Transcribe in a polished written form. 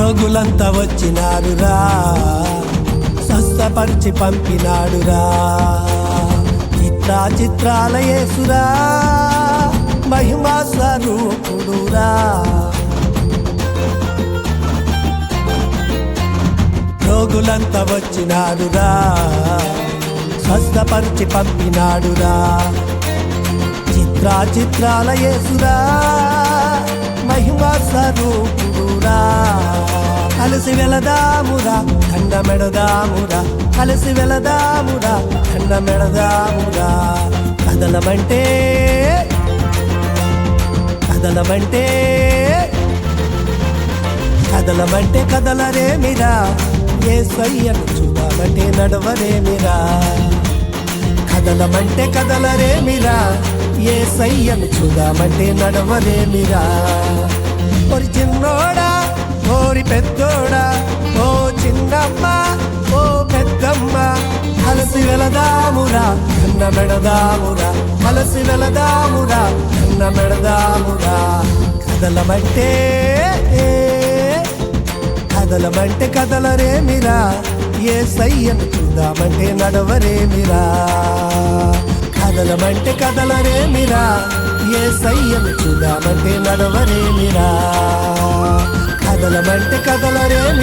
రోగులంతా వచ్చినారురా, స్వస్థపరిచి పంపినాడురా. చిత్రాల యేసురా, మహిమా స్వరూపుడురా. రోగులంతా వచ్చినాడురా, స్వస్థపరిచి పంపినాడురా. చిత్రాల యేసురా, మహిమా స్వరూపుడురా. కలిసి వెళదామురా, దండమెడదామురా, కలిసి వెళదామురా, దండమెడదామురా. కదలమంటే కదలమంటే కదలమంటే కదలరేమిరా, యేసయ్యను చూడాలంటే నడవరేమిరా. కదలమంటే కదలరేమిరా, యేసయ్యను చూడామంటే నడవరేమిరా. ఓరి చిన్నోడా, ఓరి పెద్దోడా, ఓ చిన్నమ్మ, ఓ పెద్దమ్మ, కలిసి వెళదామురా, కన్న మెడదామురా, కలిసి వెళదామురా, కన్న మెడదామురా. కదలమంటే కదలమంటే కదలరేమిరా, యేసయ్యను చూద్దామంటే నడవరేమిరా. కదలమంటే కదలరేమిరా, యేసయ్యను చూద్దామంటే నడవరేమిరా. కదలమంటే కదలరేమి